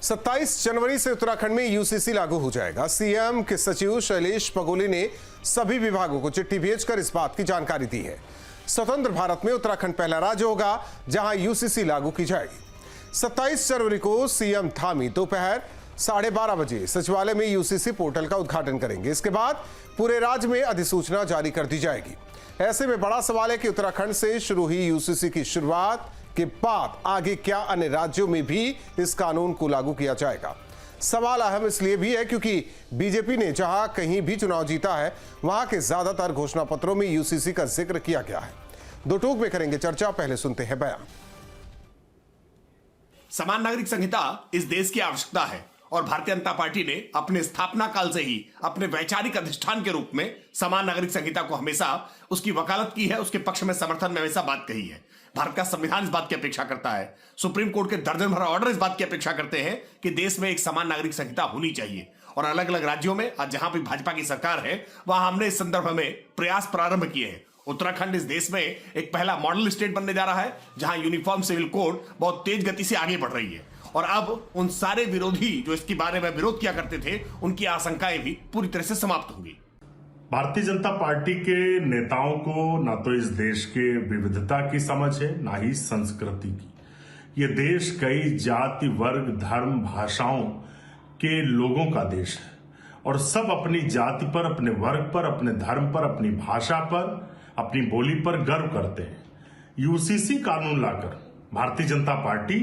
27 जनवरी से उत्तराखंड में यूसीसी लागू हो जाएगा। सीएम के सचिव शैलेश बगोली ने सभी विभागों को चिट्ठी भेजकर इस बात की जानकारी दी है। स्वतंत्र भारत में उत्तराखंड पहला राज्य होगा जहां यूसीसी लागू की जाएगी। 27 जनवरी को सीएम धामी दोपहर 12:30 बजे सचिवालय में यूसीसी पोर्टल का उद्घाटन करेंगे। इसके बाद पूरे राज्य में अधिसूचना जारी कर दी जाएगी। ऐसे में बड़ा सवाल है कि उत्तराखंड से शुरू हुई यूसीसी की शुरुआत के बाद आगे क्या अन्य राज्यों में भी इस कानून को लागू किया जाएगा। सवाल अहम इसलिए भी है क्योंकि बीजेपी ने जहां कहीं भी चुनाव जीता है वहां के ज्यादातर घोषणा पत्रों में यूसीसी का जिक्र किया गया है। दो टूक में करेंगे चर्चा, पहले सुनते हैं बयान। समान नागरिक संहिता इस देश की आवश्यकता है और भारतीय जनता पार्टी ने अपने स्थापना काल से ही अपने वैचारिक अधिष्ठान के रूप में समान नागरिक संहिता को हमेशा उसकी वकालत की है, उसके पक्ष में समर्थन में हमेशा बात कही है। भारत का संविधान इस बात की अपेक्षा करता है, सुप्रीम कोर्ट के दर्जन भर ऑर्डर इस बात की अपेक्षा करते हैं कि देश में एक समान नागरिक संहिता होनी चाहिए। और अलग अलग राज्यों में आज जहां भी भाजपा की सरकार है वहां हमने इस संदर्भ में प्रयास प्रारंभ किए हैं। उत्तराखंड इस देश में एक पहला मॉडल स्टेट बनने जा रहा है जहां यूनिफॉर्म सिविल कोड बहुत तेज गति से आगे बढ़ रही है और अब उन सारे विरोधी जो इसके बारे में विरोध किया करते थे उनकी आशंकाएं भी पूरी तरह से समाप्त होंगी। भारतीय जनता पार्टी के नेताओं को न तो इस देश के विविधता की समझ है न ही संस्कृति की। ये देश कई जाति, वर्ग, धर्म, भाषाओं के लोगों का देश है और सब अपनी जाति पर, अपने वर्ग पर, अपने धर्म पर, अपनी भाषा पर, अपनी बोली पर गर्व करते हैं। यूसीसी कानून लाकर भारतीय जनता पार्टी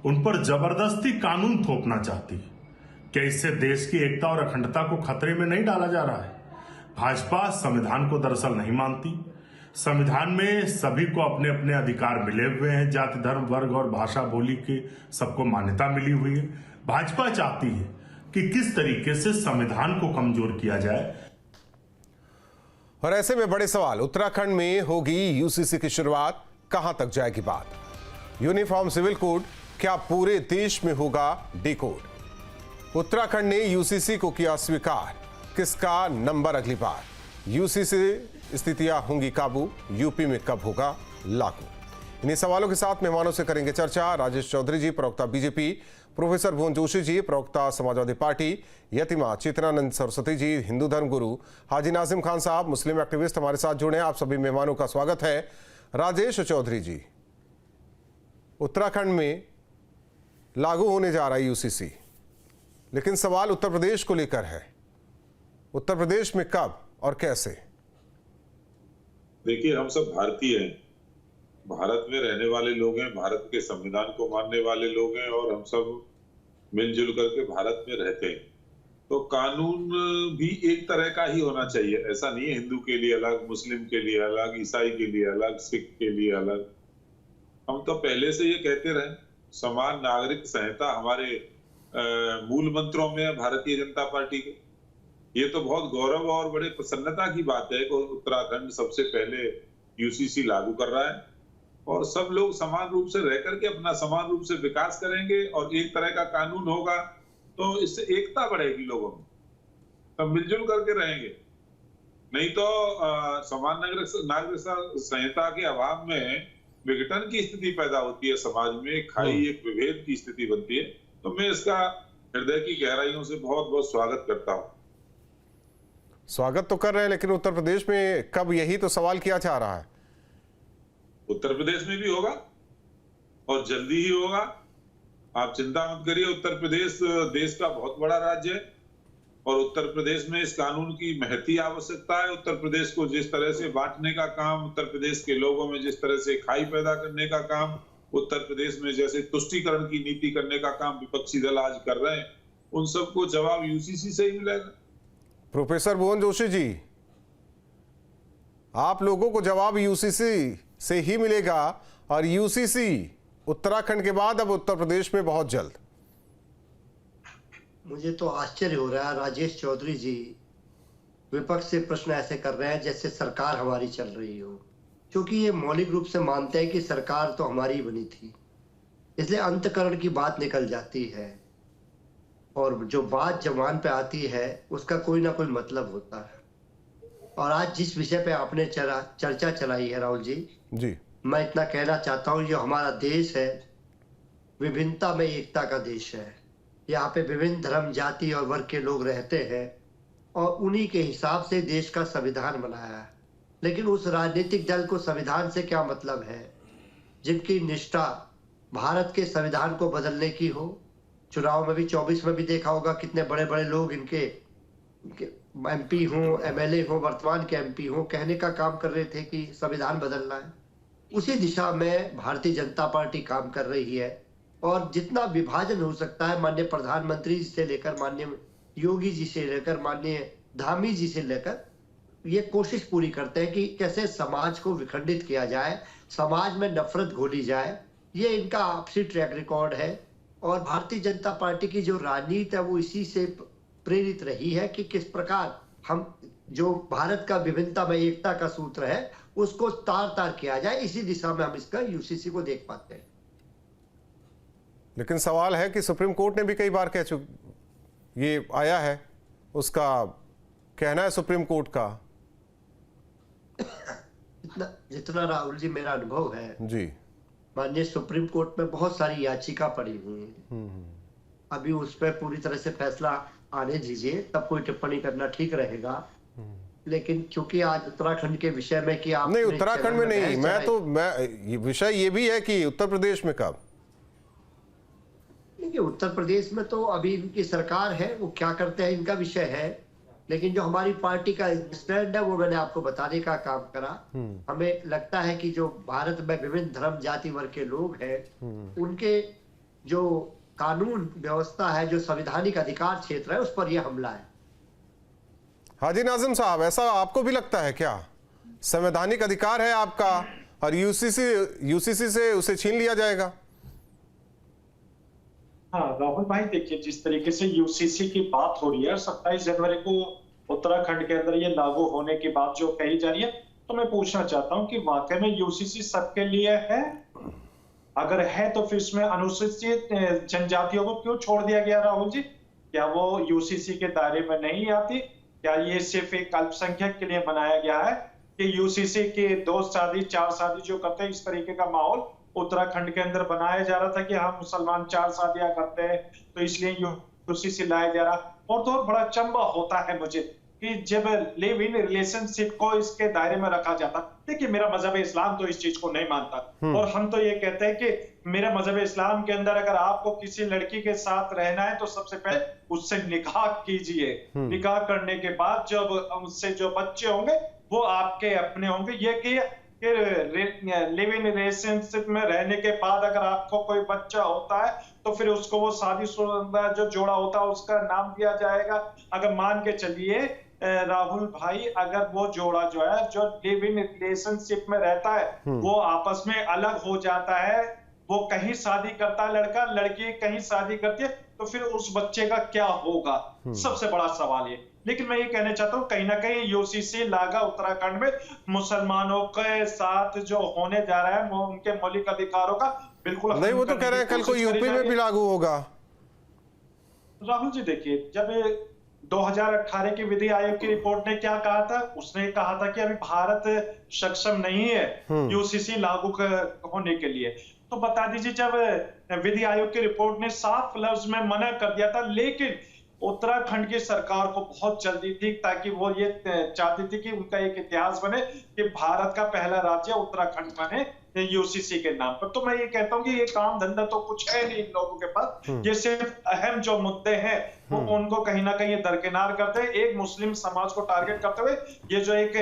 उन पर जबरदस्ती कानून थोपना चाहती है। क्या इससे देश की एकता और अखंडता को खतरे में नहीं डाला जा रहा है? भाजपा संविधान को दरअसल नहीं मानती। संविधान में सभी को अपने अपने अधिकार मिले हुए हैं। जाति, धर्म, वर्ग और भाषा बोली के सबको मान्यता मिली हुई है। भाजपा चाहती है कि किस तरीके से संविधान को कमजोर किया जाए। और ऐसे में बड़े सवाल, उत्तराखंड में होगी यूसीसी की शुरुआत, कहां तक जाएगी बात? यूनिफॉर्म सिविल कोड क्या पूरे देश में होगा डिकोड? उत्तराखंड ने यूसीसी को किया स्वीकार, किसका नंबर अगली बार? यूसीसी स्थितियां होंगी काबू, यूपी में कब होगा लागू? इन्हीं सवालों के साथ मेहमानों से करेंगे चर्चा। राजेश चौधरी जी, प्रवक्ता बीजेपी, प्रोफेसर भुवन जोशी जी, प्रवक्ता समाजवादी पार्टी, यतिमा चेतनानंद सरस्वती जी, हिंदू धर्म गुरु हाजी नाजिम खान साहब, मुस्लिम एक्टिविस्ट हमारे साथ जुड़े हैं। आप सभी मेहमानों का स्वागत है। राजेश चौधरी जी, उत्तराखंड में लागू होने जा रहा है यूसीसी, लेकिन सवाल उत्तर प्रदेश को लेकर है। उत्तर प्रदेश में कब और कैसे? देखिए, हम सब भारतीय हैं, भारत में रहने वाले लोग हैं, भारत के संविधान को मानने वाले लोग हैं और हम सब मिलजुल करके भारत में रहते हैं। तो कानून भी एक तरह का ही होना चाहिए। ऐसा नहीं है हिंदू के लिए अलग, मुस्लिम के लिए अलग, ईसाई के लिए अलग, सिख के लिए अलग। हम तो पहले से ये कहते रहे, समान नागरिक संहिता हमारे मूल मंत्रों में है भारतीय जनता पार्टी के। ये तो बहुत गौरव और बड़े प्रसन्नता की बात है कि उत्तराखंड सबसे पहले यूसीसी लागू कर रहा है और सब लोग समान रूप से रह करके अपना समान रूप से विकास करेंगे और एक तरह का कानून होगा तो इससे एकता बढ़ेगी लोगों में, सब मिलजुल करके रहेंगे। नहीं तो समान नागरिक संहिता के अभाव में विघटन की स्थिति पैदा होती है, समाज में खाई एक विभेद की स्थिति बनती है। तो मैं इसका हृदय की गहराइयों से बहुत बहुत स्वागत करता हूं। स्वागत तो कर रहे हैं, लेकिन उत्तर प्रदेश में कब, यही तो सवाल किया जा रहा है। उत्तर प्रदेश में भी होगा और जल्दी ही होगा, आप चिंता मत करिए। उत्तर प्रदेश देश का बहुत बड़ा राज्य है और उत्तर प्रदेश में इस कानून की महती आवश्यकता है। उत्तर प्रदेश को जिस तरह से बांटने का काम, उत्तर प्रदेश के लोगों में जिस तरह से खाई पैदा करने का काम, उत्तर प्रदेश में जैसे तुष्टीकरण की नीति करने का काम विपक्षी दल आज कर रहे हैं, उन सबको जवाब यूसीसी से ही मिलेगा। प्रोफेसर भुवन जोशी जी, आप लोगों को जवाब यूसीसी से ही मिलेगा और यूसीसी उत्तराखंड के बाद अब उत्तर प्रदेश में बहुत जल्द। मुझे तो आश्चर्य हो रहा है, राजेश चौधरी जी विपक्ष से प्रश्न ऐसे कर रहे हैं जैसे सरकार हमारी चल रही हो, क्योंकि ये मौलिक रूप से मानते हैं कि सरकार तो हमारी ही बनी थी, इसलिए अंतःकरण की बात निकल जाती है और जो बात जबान पे आती है उसका कोई ना कोई मतलब होता है। और आज जिस विषय पे आपने चर्चा चलाई है राहुल जी, मैं इतना कहना चाहता हूँ, जो हमारा देश है विभिन्नता में एकता का देश है यहाँ पे विभिन्न धर्म, जाति और वर्ग के लोग रहते हैं और उन्हीं के हिसाब से देश का संविधान बनाया है। लेकिन उस राजनीतिक दल को संविधान से क्या मतलब है जिनकी निष्ठा भारत के संविधान को बदलने की हो। चुनाव में भी 24 में भी देखा होगा कितने बड़े बड़े लोग इनके MP हों, MLA हों, वर्तमान के MP हों, कहने का काम कर रहे थे कि संविधान बदलना है। उसी दिशा में भारतीय जनता पार्टी काम कर रही है और जितना विभाजन हो सकता है, माननीय प्रधानमंत्री जी से लेकर माननीय योगी जी से लेकर माननीय धामी जी से लेकर, ये कोशिश पूरी करते हैं कि कैसे समाज को विखंडित किया जाए, समाज में नफरत घोली जाए। ये इनका आपसी ट्रैक रिकॉर्ड है और भारतीय जनता पार्टी की जो राजनीति है वो इसी से प्रेरित रही है कि किस प्रकार हम जो भारत का विभिन्नता में एकता का सूत्र है उसको तार तार किया जाए। इसी दिशा में हम इसका UCC को देख पाते हैं। लेकिन सवाल है कि सुप्रीम कोर्ट ने भी कई बार ये आया है, उसका कहना है सुप्रीम कोर्ट का। जितना राहुल जी मेरा अनुभव है जी, माननीय सुप्रीम कोर्ट में बहुत सारी याचिका पड़ी हुई है। अभी उस पर पूरी तरह से फैसला आने दीजिए, तब कोई टिप्पणी करना ठीक रहेगा। लेकिन क्योंकि आज उत्तराखंड के विषय में कि आप नहीं, उत्तराखंड में नहीं, मैं विषय ये भी है कि उत्तर प्रदेश में कब। उत्तर प्रदेश में तो अभी इनकी सरकार है, वो क्या करते हैं इनका विषय है। लेकिन जो हमारी पार्टी का स्टैंड है वो मैंने आपको बताने का काम करा। हमें लगता है कि जो भारत में विभिन्न धर्म, जाति, वर्ग के लोग हैं उनके जो कानून व्यवस्था है, जो संवैधानिक अधिकार क्षेत्र है, उस पर यह हमला है। हाजी नाजिम साहब, ऐसा आपको भी लगता है क्या? संवैधानिक अधिकार है आपका और यूसीसी से उसे छीन लिया जाएगा? हाँ राहुल भाई, देखिए जिस तरीके से UCC की बात हो रही है, 27 जनवरी को उत्तराखंड के अंदर ये लागू होने की बात जो कही जा रही है, तो मैं पूछना चाहता हूँ कि वाकई में UCC सबके लिए है? अगर है तो फिर इसमें अनुसूचित जनजातियों को क्यों छोड़ दिया गया राहुल जी? क्या वो UCC के दायरे में नहीं आती? क्या ये सिर्फ एक अल्पसंख्यक के लिए बनाया गया है कि UCC के 2 शादी 4 शादी जो करते हैं, इस तरीके का माहौल उत्तराखंड के अंदर बनाया जा रहा था कि हम मुसलमान 4 शादियां करते हैं तो इसलिए UCC लाया जा रहा। और तो और बड़ा चंबा होता है मुझे कि जब लिव इन रिलेशनशिप को इसके दायरे में रखा जाता। देखिए मेरा मजहब इस्लाम तो इस चीज को नहीं मानता और हम तो ये कहते हैं कि मेरे मजहब इस्लाम के अंदर अगर आपको किसी लड़की के साथ रहना है तो सबसे पहले उससे निकाह कीजिए। निकाह करने के बाद जब उससे जो बच्चे होंगे वो आपके अपने होंगे। ये कि लिव इन रिलेशनशिप में रहने के बाद अगर आपको कोई बच्चा होता है तो फिर उसको वो शादीशुदा जो जोड़ा होता है उसका नाम दिया जाएगा। अगर मान के चलिए राहुल भाई, अगर वो जोड़ा जो है जो लिव इन रिलेशनशिप में रहता है वो आपस में अलग हो जाता है, वो कहीं शादी करता है लड़का, लड़की कहीं शादी करती है, तो फिर उस बच्चे का क्या होगा? सबसे बड़ा सवाल ये। लेकिन मैं ये कहना चाहता हूँ कहीं ना कहीं UCC लागा उत्तराखंड में मुसलमानों के साथ जो होने जा रहा है उनके मौलिक अधिकारों का बिल्कुल नहीं। वो तो कह रहे हैं कल को यूपी में भी लागू होगा। राहुल जी देखिए, जब 2018 की विधि आयोग की रिपोर्ट ने क्या कहा था? उसने कहा था कि अभी भारत सक्षम नहीं है UCC लागू होने के लिए। तो बता दीजिए, जब विधि आयोग की रिपोर्ट ने साफ लफ्ज में मना कर दिया था, लेकिन उत्तराखंड की सरकार को बहुत जल्दी थी ताकि वो ये चाहती थी कि उनका एक इतिहास बने कि भारत का पहला राज्य उत्तराखंड बने UCC के नाम पर। तो मैं ये कहता हूँ कि ये काम धंधा तो कुछ है नहीं इन लोगों के पास। ये सिर्फ अहम जो मुद्दे हैं वो उनको कहीं ना कहीं दरकिनार करते हैं, एक मुस्लिम समाज को टारगेट करते हुए। ये जो एक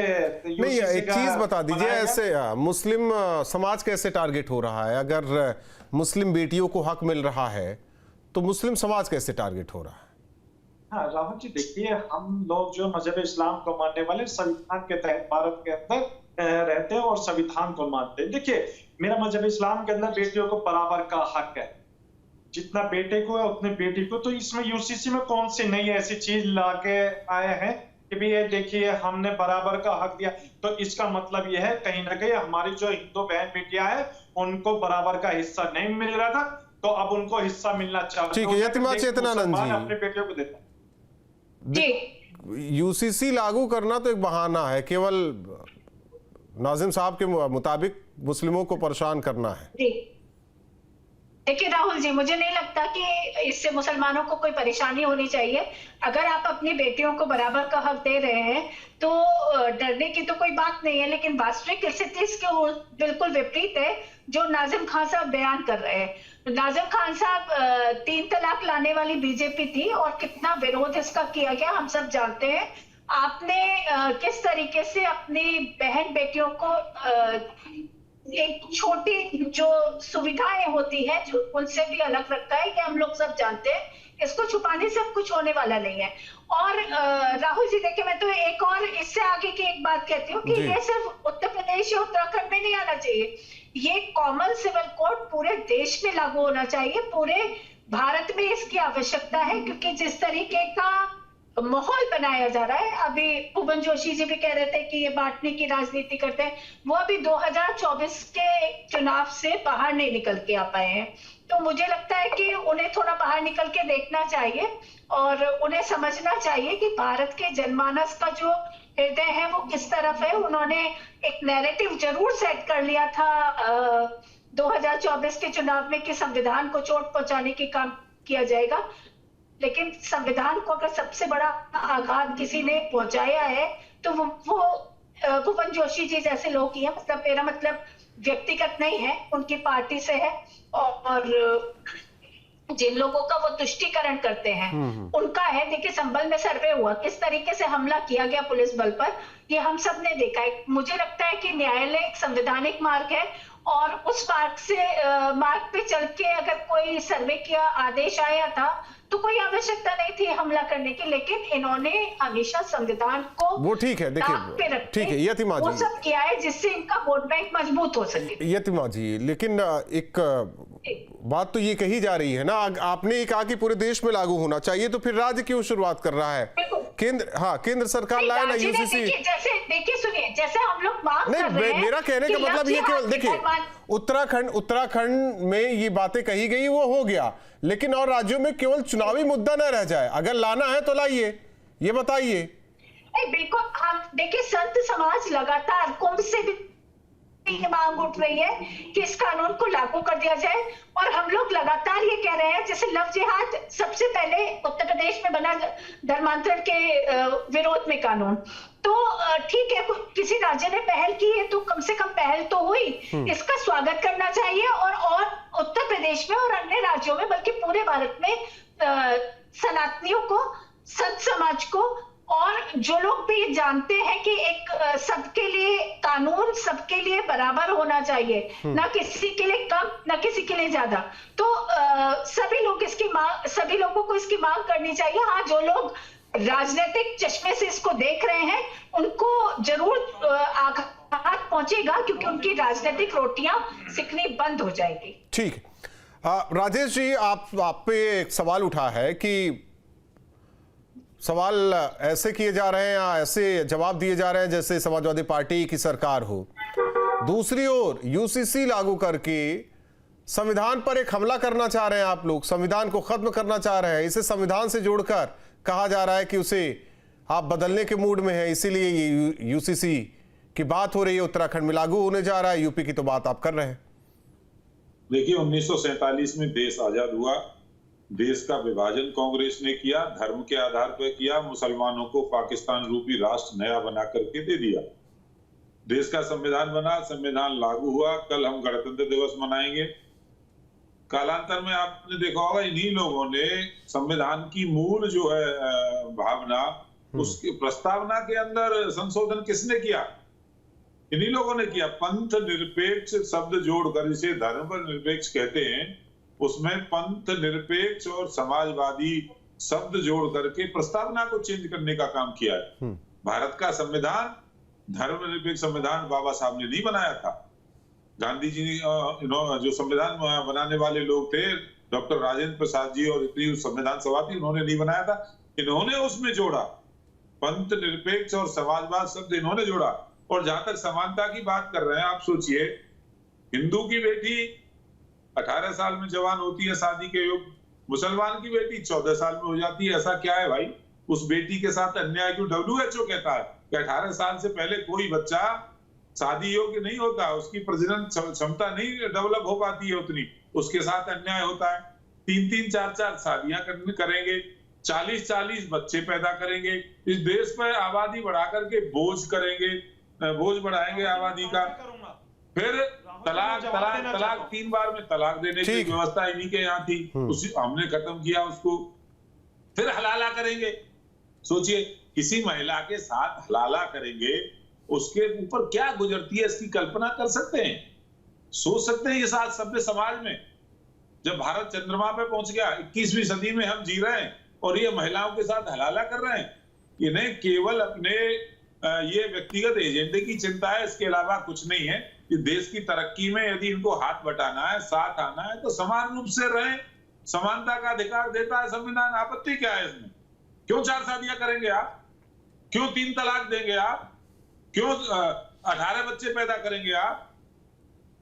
नहीं, एक चीज बता दीजिए, ऐसे मुस्लिम समाज कैसे टारगेट हो रहा है? अगर मुस्लिम बेटियों को हक मिल रहा है तो मुस्लिम समाज कैसे टारगेट हो रहा है? हाँ राहुल जी देखिए, हम लोग जो मजहब इस्लाम को मानने वाले संविधान के तहत भारत के अंदर रहते हैं और संविधान को मानते हैं। देखिए मेरा मजहब इस्लाम के अंदर बेटियों को बराबर का हक है, जितना बेटे को है उतने बेटी को। तो इसमें UCC में कौन सी नई ऐसी चीज लाके आए हैं कि भी ये देखिए हमने बराबर का हक दिया? तो इसका मतलब यह है कहीं ना कहीं हमारी जो हिंदू बहन बेटियां हैं उनको बराबर का हिस्सा नहीं मिल रहा था, तो अब उनको हिस्सा मिलना चाहिए। ठीक है, यतिमा चेतनानंद जी, अपने बेटियों को देता UCC लागू करना तो एक बहाना है, केवल नाजिम साहब के मुताबिक मुस्लिमों को परेशान करना है। जी देखिए राहुल जी, मुझे नहीं लगता कि इससे मुसलमानों को कोई परेशानी होनी चाहिए। अगर आप अपनी बेटियों को बराबर का हक दे रहे हैं तो डरने की तो कोई बात नहीं है, लेकिन वास्तविक स्थिति इसके बिल्कुल विपरीत है जो नाजिम खान साहब बयान कर रहे हैं। नाजिम खान साहब 3 तलाक लाने वाली बीजेपी थी और कितना विरोध इसका किया गया हम सब जानते हैं। आपने किस तरीके से अपनी बहन बेटियों को एक छोटी जो सुविधाएं होती हैं जो उनसे भी अलग रखता है, कि हम लोग सब जानते हैं, इसको छुपाने से कुछ होने वाला नहीं है। और राहुल जी देखिए, मैं तो एक और इससे आगे की एक बात कहती हूँ कि ये सिर्फ उत्तर प्रदेश या उत्तराखंड में नहीं आना चाहिए, ये कॉमन सिविल कोड पूरे देश में लागू होना चाहिए। पूरे भारत में इसकी आवश्यकता है, क्योंकि जिस तरीके का माहौल बनाया जा रहा है, अभी भुवन जोशी जी भी कह रहे थे कि ये बांटने की राजनीति करते हैं, वो अभी 2024 के चुनाव से बाहर नहीं निकल के आ पाए हैं। तो मुझे लगता है कि उन्हें थोड़ा बाहर निकल के देखना चाहिए और उन्हें समझना चाहिए कि भारत के जनमानस का जो हृदय है वो किस तरफ है। उन्होंने एक नैरेटिव जरूर सेट कर लिया था 2024 के चुनाव में कि संविधान को चोट पहुंचाने की काम किया जाएगा, लेकिन संविधान को अगर सबसे बड़ा आघात किसी ने पहुंचाया है तो वो भुवन जोशी जी जैसे लोग ही हैं। मतलब मेरा मतलब व्यक्तिगत नहीं है, उनकी पार्टी से है, और जिन लोगों का वो तुष्टीकरण करते हैं उनका है। देखिए संभल में सर्वे हुआ, किस तरीके से हमला किया गया पुलिस बल पर, ये हम सब ने देखा है। मुझे लगता है कि न्यायालय एक संवैधानिक मार्ग है और उस मार्ग पे चल के अगर कोई सर्वे किया आदेश आया था तो कोई आवश्यकता नहीं थी हमला करने की, लेकिन इन्होंने हमेशा संविधान को वो ठीक है, देखिए ठीक है यतिमा जी, वो सब किया है जिससे इनका वोट बैंक मजबूत हो सके। यतिमा जी, लेकिन एक बात तो ये कही जा रही है ना, आपने ये कहा कि पूरे देश में लागू होना चाहिए, तो फिर राज्य क्यों शुरुआत कर रहा है? केंद्र सरकार लाए ना यूसीसी। जैसे देखिए सुनिए, जैसे हम लोग मांग कर रहे हैं, मेरा कहने का मतलब ये केवल देखिए उत्तराखंड में ये बातें कही गई वो हो गया, लेकिन और राज्यों में केवल चुनावी मुद्दा न रह जाए। अगर लाना है तो लाइए, ये बताइए। बिल्कुल, हम देखिए संत समाज लगातार कुंभ से भी ये मांग उठ रही है कि इस कानून को लागू कर दिया जाए, और हम लोग लगातार ये कह रहे हैं। जैसे लव जिहाद सबसे पहले उत्तर प्रदेश में बना धर्मांतरण के विरोध में कानून, तो ठीक है किसी राज्य ने पहल की है तो कम से कम पहल तो हुई, इसका स्वागत करना चाहिए। और उत्तर प्रदेश में और अन्य राज्यों में, बल्कि पूरे भारत में सनातनियों को, संत समाज को, और जो लोग भी जानते हैं कि एक सबके लिए कानून सबके लिए बराबर होना चाहिए, ना किसी के लिए कम ना किसी के लिए ज्यादा, तो सभी लोगों को इसकी मांग करनी चाहिए। हाँ, जो लोग राजनीतिक चश्मे से इसको देख रहे हैं उनको जरूर आघात पहुंचेगा, क्योंकि उनकी राजनीतिक रोटियां सिकनी बंद हो जाएगी। ठीक, राजेश जी, आप पे एक सवाल उठा है कि सवाल ऐसे किए जा रहे हैं या ऐसे जवाब दिए जा रहे हैं जैसे समाजवादी पार्टी की सरकार हो। दूसरी ओर यूसीसी लागू करके संविधान पर एक हमला करना चाह रहे हैं आप लोग, संविधान को खत्म करना चाह रहे हैं। इसे संविधान से जोड़कर कहा जा रहा है कि उसे आप बदलने के मूड में हैं, इसीलिए ये यूसीसी की बात हो रही है, उत्तराखंड में लागू होने जा रहा है, यूपी की तो बात आप कर रहे हैं। देखिए 1947 में देश आजाद हुआ, देश का विभाजन कांग्रेस ने किया, धर्म के आधार पर किया, मुसलमानों को पाकिस्तान रूपी राष्ट्र नया बना करके दे दिया। देश का संविधान बना, संविधान लागू हुआ, कल हम गणतंत्र दिवस मनाएंगे। कालांतर में आपने देखा होगा इन्हीं लोगों ने संविधान की मूल जो है भावना, उसकी प्रस्तावना के अंदर संशोधन किसने किया? इन्हीं लोगों ने किया। पंथ निरपेक्ष शब्द जोड़कर, जिसे धर्म पर निरपेक्ष कहते हैं, उसमें पंथ निरपेक्ष और समाजवादी शब्द जोड़ करके प्रस्तावना को चेंज करने का काम किया है। भारत का संविधान धर्मनिरपेक्ष संविधान बाबा साहब ने नहीं बनाया था। गांधी जी जो संविधान बनाने वाले लोग थे, डॉक्टर राजेंद्र प्रसाद जी और इतनी संविधान सभा थी, उन्होंने नहीं बनाया था। इन्होंने उसमें जोड़ा पंथ निरपेक्ष और समाजवाद शब्द, इन्होंने जोड़ा। और जहां तक समानता की बात कर रहे हैं, आप सोचिए हिंदू की बेटी 18 साल में जवान होती है शादी के योग्य, मुसलमान की बेटी 14 साल में हो जाती है। ऐसा क्या है भाई? उस बेटी के साथ अन्याय क्यों? WHO कहता है कि 18 साल से पहले कोई बच्चा शादी योग्य नहीं होता, उसकी प्रजनन क्षमता नहीं डेवलप हो पाती है उतनी। उसके साथ अन्याय होता है। 3-3, 4-4 शादियां करेंगे, 40-40 बच्चे पैदा करेंगे, इस देश पर आबादी बढ़ा करके बोझ बढ़ाएंगे आबादी का। फिर तलाक 3 बार में तलाक देने की व्यवस्था इन्हीं के यहाँ थी, उसी हमने खत्म किया उसको। फिर हलाला करेंगे। सोचिए, किसी महिला के साथ हलाला करेंगे, उसके ऊपर क्या गुजरती है इसकी कल्पना कर सकते हैं? सोच सकते हैं ये साथ सभ्य समाज में जब भारत चंद्रमा पे पहुंच गया, 21वीं सदी में हम जी रहे हैं और ये महिलाओं के साथ हलाला कर रहे हैं। इन्हें केवल अपने ये व्यक्तिगत एजेंडे की चिंता है, इसके अलावा कुछ नहीं है। कि देश की तरक्की में यदि इनको हाथ बटाना है, साथ आना है, तो समान रूप से रहें। समानता का अधिकार देता है संविधान, आपत्ति क्या है इसमें? क्यों 4 शादियां करेंगे आप? क्यों 3 तलाक देंगे आप? क्यों 18 बच्चे पैदा करेंगे आप?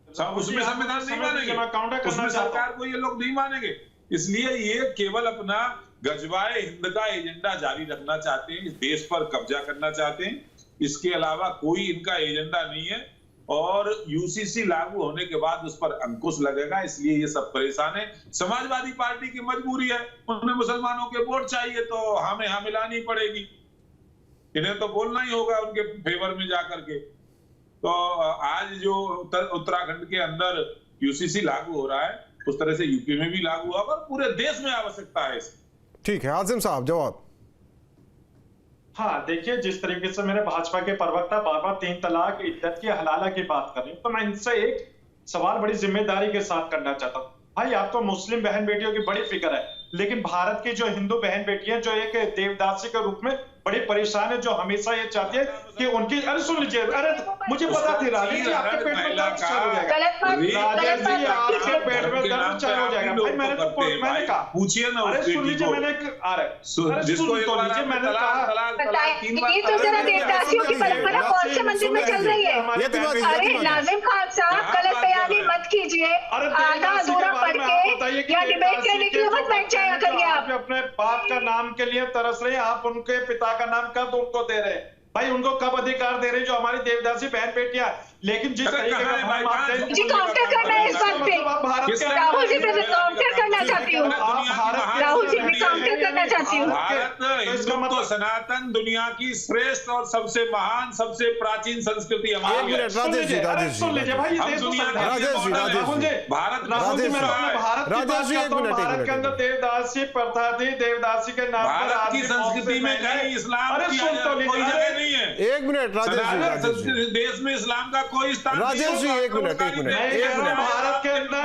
उसमें संविधान नहीं मानेंगे, उसमें सरकार को ये लोग नहीं मानेंगे। इसलिए ये केवल अपना गजवाए हिंद का एजेंडा जारी रखना चाहते हैं, इस देश पर कब्जा करना चाहते हैं। इसके अलावा कोई इनका एजेंडा नहीं है और यूसीसी लागू होने के बाद उस पर अंकुश लगेगा, इसलिए ये सब परेशान है। समाजवादी पार्टी की मजबूरी है, उन्हें मुसलमानों के वोट चाहिए तो हमें हाँ मिलानी पड़ेगी, इन्हें तो बोलना ही होगा उनके फेवर में जाकर के। तो आज जो उत्तराखंड के अंदर यूसीसी लागू हो रहा है, उस तरह से यूपी में भी लागू होगा और पूरे देश में आवश्यकता है इसकी। ठीक है, आजिम साहब जवाब। हाँ, देखिए, जिस तरीके से मेरे भाजपा के प्रवक्ता बार-बार 3 तलाक, इद्दत की हलाला की बात कर रहे हैं, तो मैं इनसे एक सवाल बड़ी जिम्मेदारी के साथ करना चाहता हूँ। भाई, आपको मुस्लिम बहन बेटियों की बड़ी फिक्र है, लेकिन भारत की जो हिंदू बहन बेटियां जो एक देवदासी के रूप में बड़ी परेशान है, जो हमेशा ये चाहती है कि उनकी, अरे सुन लीजिए, अरे मुझे पता थी राजेश जी आपके पेट में दर्द चालू हो जाएगा, राजेश जी आपके पेट में दर्द चालू हो जाएगा। भाई मैंने कहा पूछिए ना, अरे सुन लीजिए, मैंने ये तो जरा देवदासियों की परंपरा कौन से मंदिर में चल रही है? अरे नाजिम खान साहब, गलत बयानी मत कीजिए, आधा अधूरा पढ़ के या डिबेट करने के लिए मत बैठ जाया करिए। आप अपने बाप का नाम के लिए तरस रहे हैं, आप उनके पिता का नाम कब उनको दे रहे हैं? भाई, उनको कब अधिकार दे रहे हैं जो हमारी देवदासी बहन बेटियां? लेकिन जिस तरीके का हम मानते हैं, जी काउंटर करना है इस बात पे। राहुल जी मैं काउंटर करना चाहती हूँ, राहुल जी मैं काउंटर करना चाहती हूँ। भारत तो सनातन दुनिया की श्रेष्ठ और सबसे महान, सबसे प्राचीन संस्कृति हमारी है। राजेश जी, हम दुनिया भारत के अंदर देवदासी प्रथा थी, देवदासी के नाम पर भारत की संस्कृति में कहीं इस्लाम की कोई जगह नहीं है। 1 मिनट राजेश जी, देश में इस्लाम का कोई स्थान। राजेश जी 1 मिनट भारत के अंदर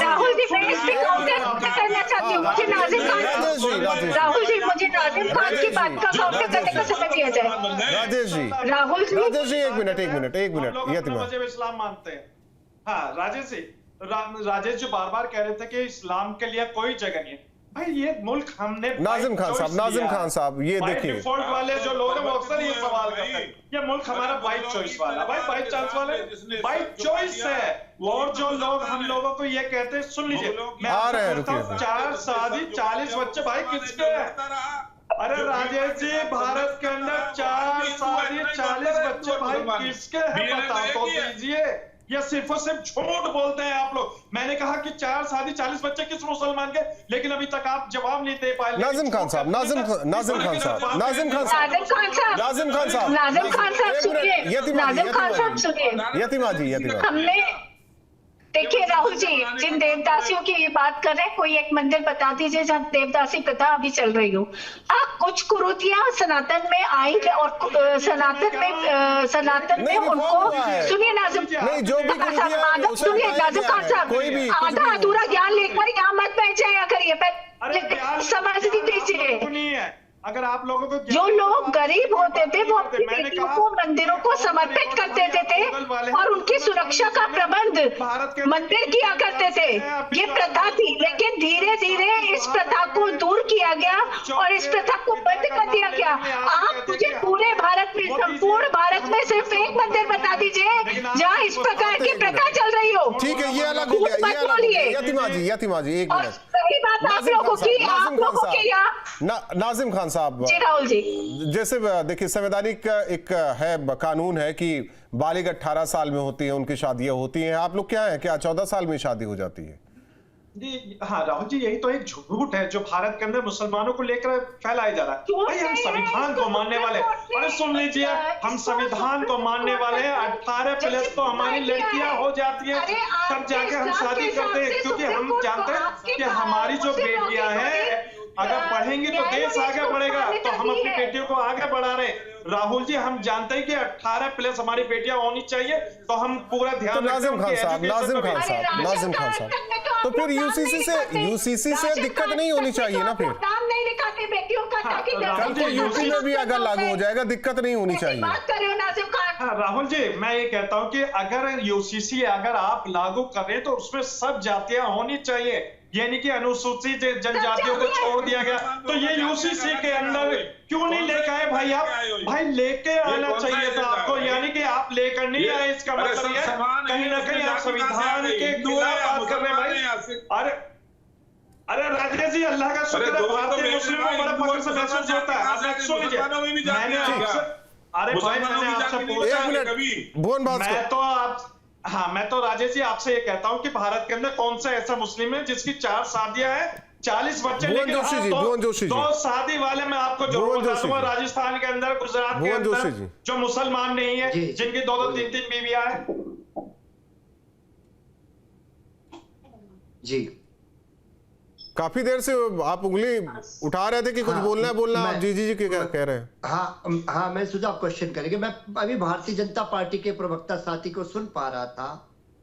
राहुल जी मैं इस पे काउंटर करना चाहती हूँ। मुझे नाजिम खान, राहुल जी मुझे नाजिम खान की बात का काउंटर करने का समय दिया जाए। राजेश जी, राहुल जी 1 मिनट इस्लाम मानते हैं। हाँ राजेश जी बार बार कह रहे थे कि इस्लाम के लिए कोई जगह नहीं है। भाई, ये मुल्क हमने नाजिम खान साहब ये देखिए, डिफॉल्ट वाले जो लोग हैं वो अक्सर ये सवाल करते हैं, ये मुल्क हमारा बाई चॉइस वाला, भाई बाई चांस वाले, बाई चॉइस है। और जो लोग हम लोगों को ये कहते हैं, सुन लीजिए, मैं आ रहे हैं, 4 शादी 40 बच्चे, भाई किसके हैं? अरे राजेश जी, भारत के अंदर 4 शादी 40 बच्चे, भाई किसके हैं? बताओ तो दीजिए, या सिर्फ और सिर्फ झूठ बोलते हैं आप लोग? मैंने कहा कि 4 शादी 40 बच्चे किस मुसलमान के, लेकिन अभी तक आप जवाब नहीं दे पाए। नाजिम खान साहब सुनिए, यतिमा जी हमने देखिए राहुल जी, जिन देवदासियों की ये बात कर रहे हैं, कोई एक मंदिर बता दीजिए जहाँ देवदासी प्रथा अभी चल रही हो। कुछ कुरीतियां सनातन में आई और सनातन में उनको, सुनिए नाजिम, सुनिए नाजिम खान साहब, आधा अधूरा ज्ञान लेकर यहाँ मत बैठ जाया करिए, समझ दीजिए। अगर आप लोगों को, जो लोग गरीब होते थे वो अपनी बेटियों को मंदिरों को समर्पित कर देते थे और उनकी सुरक्षा का प्रबंध मंदिर किया करते थे, ये प्रथा थी। लेकिन धीरे धीरे इस प्रथा को दूर किया गया और इस प्रथा को बंद कर दिया गया। आप मुझे पूरे भारत में, संपूर्ण भारत में सिर्फ एक मंदिर बता दीजिए जहाँ इस प्रकार की प्रथा चल रही हो। ठीक है, ये अलग हो गया। यतिमा जी 1 मिनट, सही बात आप लोगों की, नाजिम खान साहब जी, राहुल जी, जैसे देखिए, संवैधानिक एक है, कानून है कि बालिग 18 साल में होती है, उनकी शादियां होती हैं। आप लोग क्या है, क्या 14 साल में शादी हो जाती है? जी हाँ राहुल जी, यही तो एक झूठ है जो भारत के अंदर मुसलमानों को लेकर फैलाया जा रहा है। भाई हम संविधान को मानने वाले, अरे सुन लीजिए, हम संविधान को मानने वाले हैं। 18 प्लस तो हमारी लड़कियां हो जाती है, तब जाके हम शादी करते हैं, क्योंकि हम जानते हैं कि हमारी जो बेटियां हैं अगर पढ़ेंगी तो देश आगे बढ़ेगा। तो हम अपनी बेटियों को आगे बढ़ा रहे हैं। राहुल जी, हम जानते हैं कि 18 प्लस हमारी बेटियां होनी चाहिए, तो हम पूरा ध्यान तो नाजिम खान साहब, तो फिर यूसीसी से दिक्कत नहीं होनी चाहिए ना फिर? नाम नहीं लिखाते बेटियों का, ताकि कल को यूपी में भी अगर लागू हो जाएगा, दिक्कत नहीं होनी चाहिए। बात कर रहे हो नाजिम खान? हाँ राहुल जी, मैं ये कहता हूं कि अगर यूसीसी अगर आप लागू कर रहे हैं तो उसमें सब जातियां होनी चाहिए, यानी कि अनुसूचित जनजातियों को छोड़ दिया गया। तो ये यूसीसी के अंदर क्यों नहीं लेकर आए भाई? आप भाई लेके आना चाहिए था आपको, यानी कि आप लेकर नहीं आए। इसका मतलब ये कहीं ना कहीं आप संविधान के खिलाफ बात कर रहे हैं भाई। अरे राजेश जी, अल्लाह का शुक्र है, भारतीय मुस्लिमों को बड़ा फख्र से महसूस होता है। आप सुन लीजिए, मैंने आपसे, अरे भाई मैंने आपसे पूछा, मैं तो राजेश जी आपसे ये कहता हूं कि भारत के अंदर कौन सा ऐसा मुस्लिम है जिसकी 4 शादियां हैं, 40 बच्चे, लेकिन दो शादी वाले मैं आपको जरूर बता दूंगा राजस्थान के अंदर, गुजरात के अंदर जो मुसलमान नहीं है, जिनकी 2-2, 3-3 बीवियां हैं। जी काफी देर से आप उंगली उठा रहे थे कि कुछ बोलना आप जी क्या कह रहे हैं? हाँ मैं सुझाव क्वेश्चन करेंगे। मैं अभी भारतीय जनता पार्टी के प्रवक्ता साथी को सुन पा रहा था,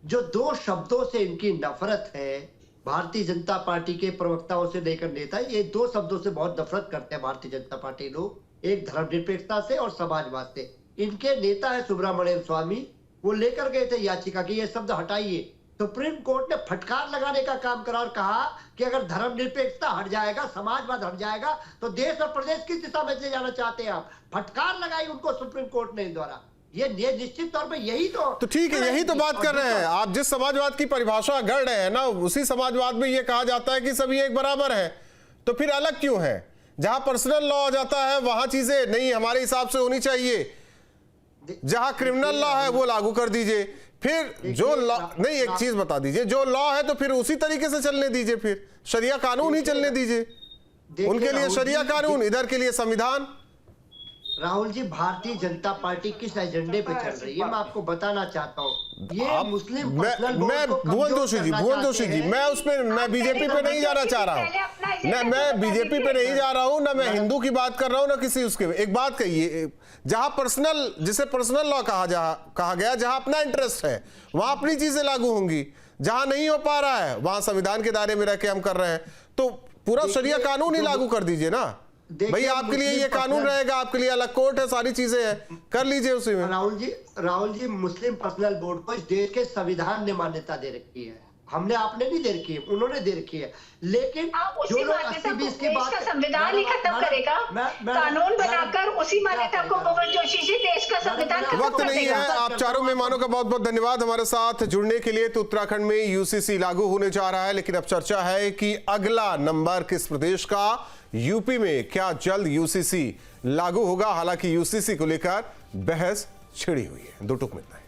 जो 2 शब्दों से इनकी नफरत है, भारतीय जनता पार्टी के प्रवक्ताओं से लेकर नेता, ये 2 शब्दों से बहुत नफरत करते हैं भारतीय जनता पार्टी लोग, एक धर्मनिरपेक्षता से और समाजवाद से। इनके नेता है सुब्रमण्यम स्वामी, वो लेकर गए थे याचिका की ये शब्द हटाइए। सुप्रीम कोर्ट ने फटकार लगाने का काम करा और कहा कि अगर धर्मनिरपेक्षता हट जाएगा, समाजवाद हट जाएगा, तो देश और प्रदेश किस दिशा में ले जाना चाहते हैं आप? फटकार लगाई उनको सुप्रीम कोर्ट ने द्वारा। ये निश्चित तौर पे यही तो ठीक है, यही तो बात कर रहे हैं आप। जिस समाजवाद की परिभाषा गढ़ रहे हैं ना, उसी समाजवाद में ये कहा जाता है कि सभी एक बराबर है, तो फिर अलग क्यों है? जहां पर्सनल लॉ आ जाता है वहां चीजें नहीं हमारे हिसाब से होनी चाहिए, जहां क्रिमिनल लॉ है वो लागू कर दीजिए। फिर जो लॉ नहीं, एक चीज बता दीजिए, जो लॉ है तो फिर उसी तरीके से चलने दीजिए, फिर शरिया कानून ही चलने दीजिए। उनके लिए शरिया कानून, इधर के लिए संविधान। राहुल जी, भारतीय जनता पार्टी किस एजेंडे पे चल रही है मैं आपको बताना चाहता हूँ। ये मुस्लिम भुवन जोशी जी, मैं उसमें मैं बीजेपी पे नहीं जाना चाह रहा हूँ, मैं बीजेपी पे नहीं जा रहा हूँ, ना मैं हिंदू की बात कर रहा हूँ, ना किसी उसके। एक बात कहिए, जहां पर्सनल, जिसे पर्सनल लॉ कहा गया, जहां अपना इंटरेस्ट है वहां अपनी चीजें लागू होंगी, जहां नहीं हो पा रहा है वहां संविधान के दायरे में रह के हम कर रहे हैं, तो पूरा शरिया कानून ही लागू कर दीजिए ना भाई। आपके लिए ये कानून रहेगा, आपके लिए अलग कोर्ट है, सारी चीजें हैं, कर लीजिए उसी में। राहुल जी, मुस्लिम पर्सनल बोर्ड को इस देश के संविधान ने मान्यता दे रखी है, हमने आपने नहीं दे रखी है, उन्होंने दे रखी है। लेकिन जो लोग 80-20 की बात, संविधान ही खत्म करेगा, कानून बनाकर उसी मान्यता को भुवन जोशी जी देश का संविधान खत्म वक्त नहीं है। आप चारों मेहमानों का बहुत बहुत धन्यवाद हमारे साथ जुड़ने के लिए। तो उत्तराखंड में यूसीसी लागू होने जा रहा है, लेकिन अब चर्चा है कि अगला नंबर किस प्रदेश का, यूपी में क्या जल्द यूसीसी लागू होगा? हालांकि यूसीसी को लेकर बहस छिड़ी हुई है। 2 टुक मिलता है।